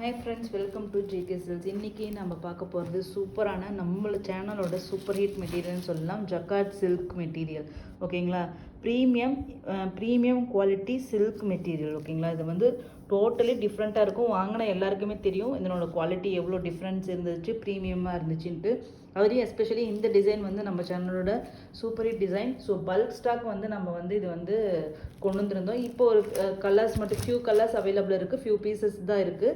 Hi friends, welcome to JK silks. இன்றைக்கி நம்ம பார்க்க போகிறது சூப்பரான நம்மளோட சேனலோட சூப்பர் ஹிட் மெட்டீரியல்னு சொல்லலாம், ஜக்கார்ட் சில்க் மெட்டீரியல். ஓகேங்களா, ப்ரீமியம் குவாலிட்டி சில்க் மெட்டீரியல். ஓகேங்களா, இது வந்து டோட்டலி டிஃப்ரெண்ட்டாக இருக்கும். வாங்கின எல்லாருக்குமே தெரியும் இதனோட குவாலிட்டி எவ்வளோ டிஃப்ரென்ஸ் இருந்துச்சு, ப்ரீமியமாக இருந்துச்சுன்ட்டு. அதுலேயும் எஸ்பெஷலி இந்த டிசைன் வந்து நம்ம சேனலோட super hit design. So bulk stock வந்து நம்ம வந்து இது வந்து கொண்டு வந்திருந்தோம். இப்போ ஒரு கலர்ஸ் மட்டும் ஃபியூ கலர்ஸ் அவைலபிள் இருக்குது, ஃபியூ பீசஸ் தான் இருக்குது.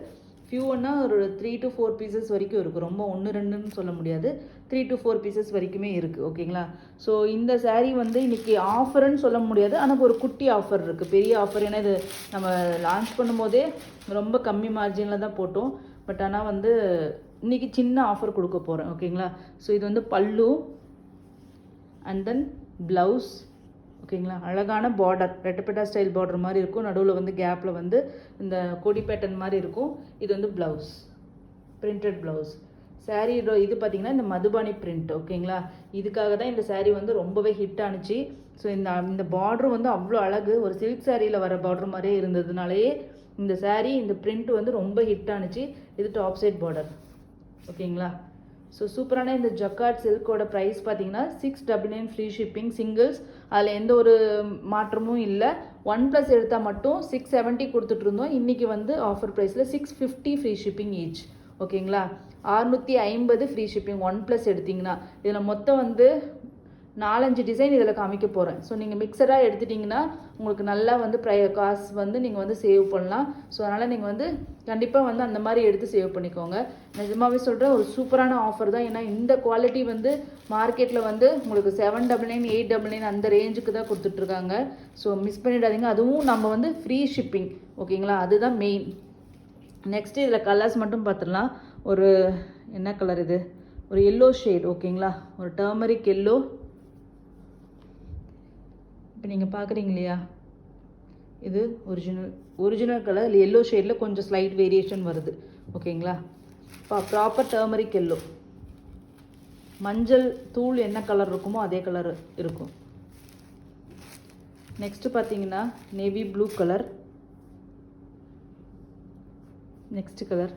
ஃபியூன்னா ஒரு 3 to 4 பீசஸ் வரைக்கும் இருக்குது. ரொம்ப 1-2ன்னு சொல்ல முடியாது, 3 to 4 பீசஸ் வரைக்குமே இருக்குது. ஓகேங்களா, ஸோ இந்த சாரீ வந்து இன்றைக்கி ஆஃபர்ன்னு சொல்ல முடியாது, ஆனால் ஒரு குட்டி ஆஃபர் இருக்குது, பெரிய ஆஃபர். ஏன்னா இது நம்ம லான்ச் பண்ணும்போதே ரொம்ப கம்மி மார்ஜினில் தான் போட்டோம். பட் ஆனால் வந்து இன்றைக்கி சின்ன ஆஃபர் கொடுக்க போகிறேன். ஓகேங்களா, ஸோ இது வந்து பல்லு அண்ட் தென் ப்ளவுஸ். ஓகேங்களா, அழகான பார்டர், ரெட்டப்பேட்டா ஸ்டைல் பார்டர் மாதிரி இருக்கும். நடுவில் வந்து கேப்பில் வந்து இந்த கொடி பேட்டர்ன் மாதிரி இருக்கும். இது வந்து ப்ளவுஸ், பிரிண்டட் ப்ளவுஸ். சாரீ இது பார்த்திங்கன்னா இந்த மதுபானி பிரிண்ட். ஓகேங்களா, இதுக்காக தான் இந்த சாரீ வந்து ரொம்பவே ஹிட் ஆனிச்சு. ஸோ இந்த பார்டர் வந்து அவ்வளோ அழகு, ஒரு சில்க் சாரியில் வர பார்டர் மாதிரியே இருந்ததுனாலேயே இந்த சாரீ இந்த பிரிண்ட் வந்து ரொம்ப ஹிட் ஆனிச்சு. இது டாப் சைட் பார்டர். ஓகேங்களா, ஸோ சூப்பரான இந்த ஜக்கார்ட் சில்கோட ப்ரைஸ் பார்த்தீங்கன்னா 699 ஃப்ரீ ஷிப்பிங் சிங்கிள்ஸ். அதில் எந்த ஒரு மாற்றமும் இல்லை. 1+ எடுத்தால் மட்டும் 670 கொடுத்துட்ருந்தோம். இன்றைக்கி வந்து ஆஃபர் ப்ரைஸில் 650 ஃப்ரீ ஷிப்பிங் ஈச். ஓகேங்களா, 650 ஃப்ரீ ஷிப்பிங் 1+ எடுத்திங்கன்னா. இதில் மொத்தம் வந்து 4-5 டிசைன் இதில் காமிக்க போகிறேன். ஸோ நீங்கள் மிக்சராக எடுத்துட்டிங்கன்னா உங்களுக்கு நல்லா வந்து காசு வந்து நீங்கள் வந்து சேவ் பண்ணலாம். ஸோ அதனால் நீங்கள் வந்து கண்டிப்பாக வந்து அந்த மாதிரி எடுத்து சேவ் பண்ணிக்கோங்க. நிஜமாகவே சொல்கிறேன், ஒரு சூப்பரான ஆஃபர் தான். ஏன்னா இந்த குவாலிட்டி வந்து மார்க்கெட்டில் வந்து உங்களுக்கு 799 899 அந்த ரேஞ்சுக்கு தான் கொடுத்துட்ருக்காங்க. ஸோ மிஸ் பண்ணிடாதீங்க. அதுவும் நம்ம வந்து ஃப்ரீ ஷிப்பிங். ஓகேங்களா, அதுதான் மெயின். நெக்ஸ்ட்டு இதில் கலர்ஸ் மட்டும் பார்த்துடலாம். ஒரு என்ன கலர் இது, ஒரு எல்லோ ஷேட். ஓகேங்களா, ஒரு டர்மரிக் எல்லோ. இப்போ நீங்கள் பார்க்குறீங்க இல்லையா, இது ஒரிஜினல் கலர். இல்லை எல்லோ ஷேடில் கொஞ்சம் ஸ்லைட் வேரியேஷன் வருது. ஓகேங்களா, ப்ராப்பர் டர்மரிக் எல்லோ. மஞ்சள் தூள் என்ன கலர் இருக்குமோ அதே கலர் இருக்கும். நெக்ஸ்ட்டு பார்த்தீங்கன்னா navy blue colour. Next colour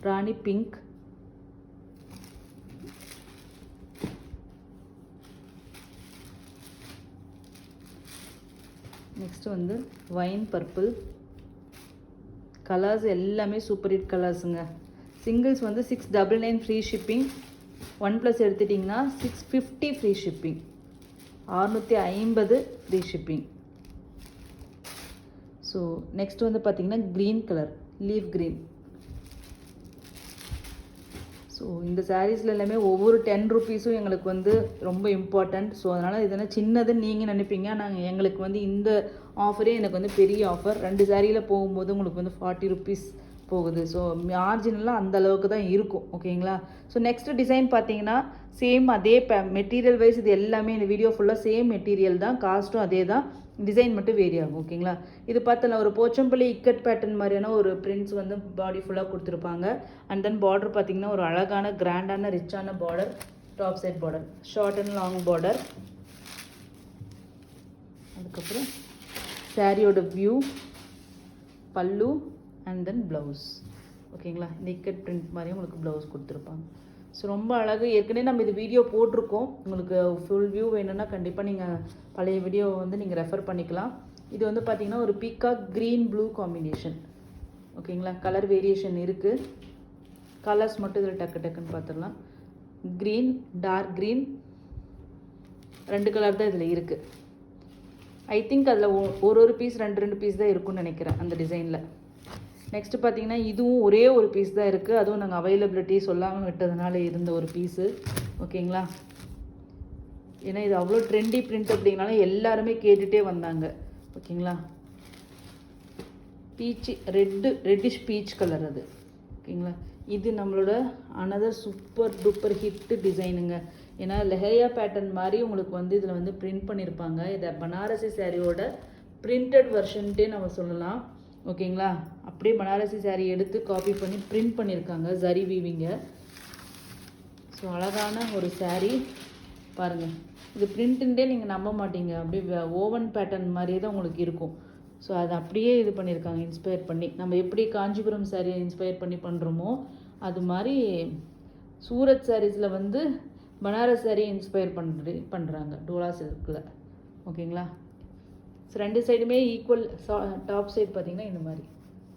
rani pink. Next வந்து வைன் பர்பிள். கலர்ஸ் எல்லாமே சூப்பர் ஹிட் கலர்ஸுங்க. சிங்கிள்ஸ் வந்து 699 ஃப்ரீ ஷிப்பிங். 1+ எடுத்துட்டிங்கன்னா 650 free shipping. 650 free shipping. So next வந்து பார்த்திங்கன்னா green colour, leaf green. So இந்த சாரீஸில் எல்லாமே ஒவ்வொரு 10 ருபீஸும் எங்களுக்கு வந்து ரொம்ப இம்பார்ட்டண்ட். ஸோ அதனால் இதெல்லாம் சின்னதுன்னு நீங்கள் நினைப்பீங்க, நாங்கள் எங்களுக்கு வந்து இந்த ஆஃபரே எனக்கு வந்து பெரிய ஆஃபர். 2 சாரியில் போகும்போது உங்களுக்கு வந்து 40 ருபீஸ் போகுது. ஸோ மார்ஜினெலாம் அந்த அளவுக்கு தான் இருக்கும். ஓகேங்களா, ஸோ நெக்ஸ்ட் டிசைன் பார்த்தீங்கன்னா சேம் அதே மெட்டீரியல் வைஸ் இது எல்லாமே இந்த வீடியோ ஃபுல்லாக சேம் மெட்டீரியல் தான், காஸ்ட்டும் அதே தான், டிசைன் மட்டும் வேரி ஆகும். ஓகேங்களா, இது பார்த்தல ஒரு போச்சம்பள்ளி இக்கட் பேட்டர்ன் மாதிரியான ஒரு பிரிண்ட்ஸ் வந்து பாடி ஃபுல்லாக கொடுத்துருப்பாங்க. அண்ட் தென் பார்டர் பார்த்திங்கன்னா ஒரு அழகான கிராண்டான ரிச்சான border, top side border, short and long border. அதுக்கப்புறம் சாரியோட வியூ, பல்லு அண்ட் தென் ப்ளவுஸ். ஓகேங்களா, இந்த இக்கட் பிரிண்ட் மாதிரியும் உங்களுக்கு ப்ளவுஸ் கொடுத்துருப்பாங்க. ஸோ ரொம்ப அழகு. ஏற்கனவே நம்ம இது வீடியோ போட்டிருக்கோம். உங்களுக்கு ஃபுல் வியூ வேணும்னா கண்டிப்பாக நீங்கள் பழைய வீடியோவை வந்து நீங்கள் ரெஃபர் பண்ணிக்கலாம். இது வந்து பார்த்திங்கன்னா ஒரு பீகாக் க்ரீன் ப்ளூ காம்பினேஷன். ஓகேங்களா, கலர் வேரியேஷன் இருக்குது. கலர்ஸ் மட்டும் இதில் டக்குன்னு பார்த்துடலாம். க்ரீன், டார்க் க்ரீன், 2 கலர் தான் இதில் இருக்குது. ஐ திங்க் அதில் ஒரு பீஸ் 2 பீஸ் தான் இருக்குன்னு நினைக்கிறேன் அந்த டிசைனில். நெக்ஸ்ட்டு பார்த்தீங்கன்னா இதுவும் ஒரே ஒரு பீஸ் தான் இருக்குது. அதுவும் நாங்கள் அவைலபிலிட்டி சொல்லாமல் விட்டதுனால இருந்த ஒரு பீஸு. ஓகேங்களா, ஏன்னா இது அவ்வளோ ட்ரெண்டி பிரிண்ட் அப்படிங்கனால எல்லாருமே கேட்டுகிட்டே வந்தாங்க. ஓகேங்களா, பீச் ரெட்டிஷ் பீச் கலர் அது. ஓகேங்களா, இது நம்மளோட அனதர் சூப்பர் டூப்பர் ஹிட்டு டிசைனுங்க. ஏன்னா லெஹரியா பேட்டர்ன் மாதிரி உங்களுக்கு வந்து இதில் வந்து பிரிண்ட் பண்ணியிருப்பாங்க. இதை பனாரசி சாரியோட பிரிண்டட் வெர்ஷன்ட்டே நம்ம சொல்லலாம். ஓகேங்களா, அப்படியே பனாரசி சாரீ எடுத்து காப்பி பண்ணி பிரிண்ட் பண்ணியிருக்காங்க, ஜரி வீவிங்க. ஸோ அழகான ஒரு சாரீ. பாருங்கள், இது பிரிண்ட்டுன்றே நீங்கள் நம்ப மாட்டீங்க. அப்படியே ஓவன் பேட்டர்ன் மாதிரியே தான் உங்களுக்கு இருக்கும். ஸோ அதை அப்படியே இது பண்ணியிருக்காங்க, இன்ஸ்பயர் பண்ணி. நம்ம எப்படி காஞ்சிபுரம் சாரியை இன்ஸ்பயர் பண்ணி பண்ணுறோமோ அது மாதிரி சூரத் சாரீஸில் வந்து பனாரஸ் சாரீ இன்ஸ்பயர் பண்ணுறாங்க டோலா சில்கில். ஓகேங்களா? ஸோ 2 சைடுமே ஈக்குவல். டாப் சைடு பார்த்திங்கன்னா இந்த மாதிரி.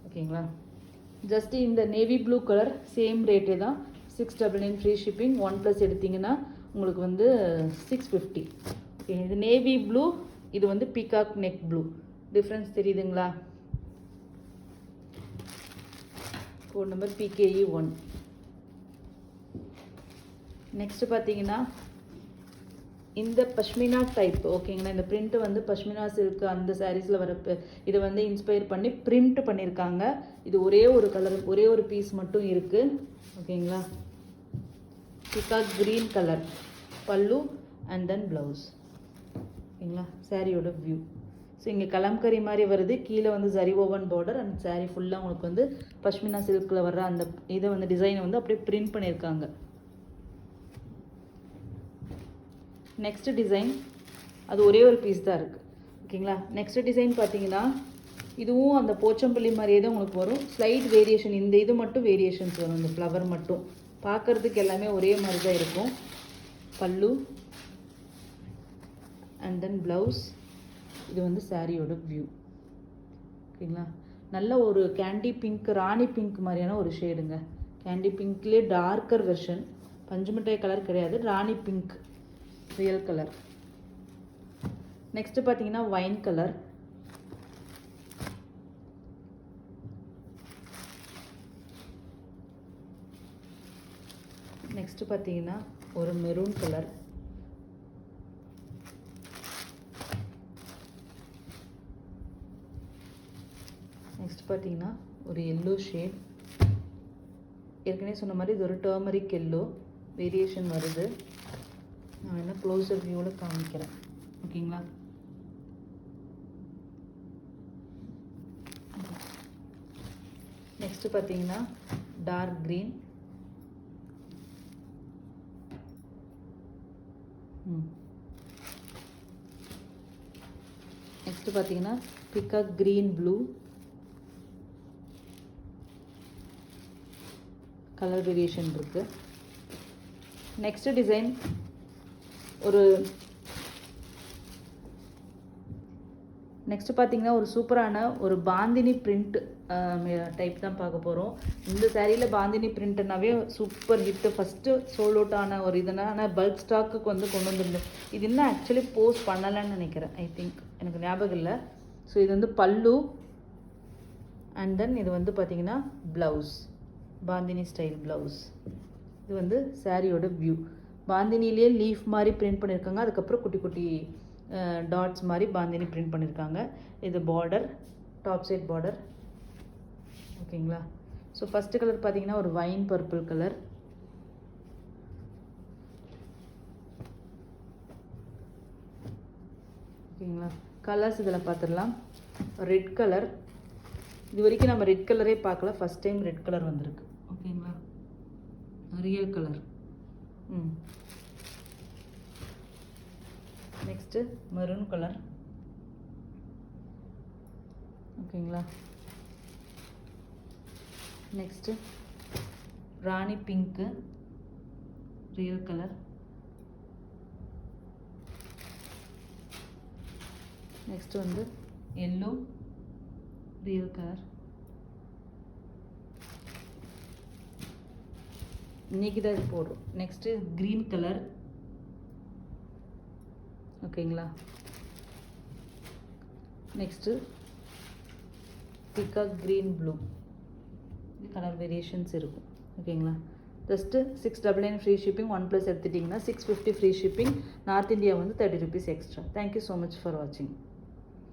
ஓகேங்களா? ஜஸ்ட்டு இந்த நேவி ப்ளூ கலர் சேம் ரேட்டே தான், 699 ஃப்ரீ ஷிப்பிங். 1+ எடுத்திங்கன்னா உங்களுக்கு வந்து 650. ஓகே, இது நேவி ப்ளூ, இது வந்து பீகாக் நெக் ப்ளூ. டிஃப்ரென்ஸ் தெரியுதுங்களா? Code number PKE 1. நெக்ஸ்ட் பார்த்தீங்கன்னா இந்த பஷ்மினா டைப். ஓகேங்களா? இந்த பிரிண்ட் வந்து பஷ்மினா சில்க் அந்த சாரீஸில் வர இதை வந்து இன்ஸ்பயர் பண்ணி பிரிண்ட் பண்ணியிருக்காங்க. இது ஒரே ஒரு கலர், ஒரே ஒரு பீஸ் மட்டும் இருக்குது. ஓகேங்களா? பிகாக் க்ரீன் கலர் பல்லு அண்ட் தென் ப்ளவுஸ். ஓகேங்களா? சாரியோட வியூ. ஸோ இங்கே கலம்கரி மாதிரி வருது, கீழே வந்து zari woven border, and sari ஃபுல்லாக உங்களுக்கு வந்து பஷ்மினா சில்கில் வர்ற அந்த இதை வந்து டிசைனை வந்து அப்படியே பிரிண்ட் பண்ணியிருக்காங்க. நெக்ஸ்ட் டிசைன், அது ஒரே ஒரு பீஸ் தான் இருக்குது. ஓகேங்களா? நெக்ஸ்ட் டிசைன் பார்த்தீங்கன்னா இதுவும் அந்த போச்சம்பள்ளி மாதிரியே தான் உங்களுக்கு வரும். ஸ்லைட் வேரியேஷன், இந்த இது மட்டும் வேரியேஷன்ஸ் வரும். இந்த ஃப்ளவர் மட்டும் பார்க்குறதுக்கு எல்லாமே ஒரே மாதிரி தான் இருக்கும். பல்லு அண்ட் தென் ப்ளவுஸ். இது வந்து சாரியோட வியூ. ஓகேங்களா? நல்ல ஒரு கேண்டி பிங்க், ராணி பிங்க் மாதிரியான ஒரு ஷேடுங்க. கேண்டி பிங்க்லேயே டார்க்கர் வெர்ஷன். பஞ்சு மிட்டாய் கலர் கிடையாது, rani pink real colour. Next பார்த்தீங்கன்னா வைன் கலர். நெக்ஸ்ட்டு பார்த்தீங்கன்னா ஒரு மெரூன் கலர். நெக்ஸ்ட் பார்த்தீங்கன்னா ஒரு எல்லோ ஷேட். ஏற்கனவே சொன்ன மாதிரி இது ஒரு டர்மரிக் எல்லோ வேரியேஷன் வருது. நான் என்ன க்ளோஸர் வியூவில் காமிக்கிறேன். ஓகேங்களா? நெக்ஸ்ட்டு பார்த்தீங்கன்னா டார்க் க்ரீன். நெக்ஸ்ட்டு பார்த்தீங்கன்னா peacock green blue. Colour variation இருக்குது. நெக்ஸ்ட்டு டிசைன் ஒரு நெக்ஸ்ட்டு பார்த்தீங்கன்னா ஒரு சூப்பரான ஒரு பாந்தினி பிரிண்ட் டைப் தான் பார்க்க போகிறோம். இந்த சாரியில் பாந்தினி பிரிண்ட்னாவே super hit. First sold out ஆன ஒரு இதனால பல்க் ஸ்டாக்குக்கு வந்து கொண்டு வந்துருந்தோம். இது இன்னும் ஆக்சுவலி போஸ்ட் பண்ணலைன்னு நினைக்கிறேன், ஐ திங்க், எனக்கு ஞாபகம் இல்லை. ஸோ இது வந்து பல்லு அண்ட் தென் இது வந்து பார்த்திங்கன்னா ப்ளவுஸ், பாந்தினி ஸ்டைல் ப்ளவுஸ். இது வந்து சாரியோட வியூ. பாந்தினிலே லீஃப் மாதிரி பிரிண்ட் பண்ணியிருக்காங்க. அதுக்கப்புறம் குட்டி குட்டி டாட்ஸ் மாதிரி பாந்தினி பிரிண்ட் பண்ணியிருக்காங்க. இது பார்டர், டாப் சைட் பார்டர். ஓகேங்களா? ஸோ ஃபஸ்ட்டு கலர் பார்த்தீங்கன்னா ஒரு வைன் பர்பிள் கலர். ஓகேங்களா? கலர்ஸ் இதில் பார்த்துடலாம். Red colour. இது வரைக்கும் நம்ம ரெட் கலரே பார்க்கல, ஃபஸ்ட் டைம் ரெட் கலர் வந்திருக்கு. ஓகேங்களா? Real colour. Next maroon colour. ஓகேங்களா? Next rani pink real colour. Next வந்து எல்லோ ரியல் கலர். இன்றைக்கி தான் இது போடுறோம். Next green colour. ஓகேங்களா? Next peacock green blue. Colour variations இருக்கும். ஓகேங்களா? Just 699 free shipping. 1+ எடுத்துட்டிங்கன்னா 650 ஃப்ரீ ஷிப்பிங். நார்த் இந்தியா வந்து 30 rupees extra. Thank you so much for வாட்சிங்.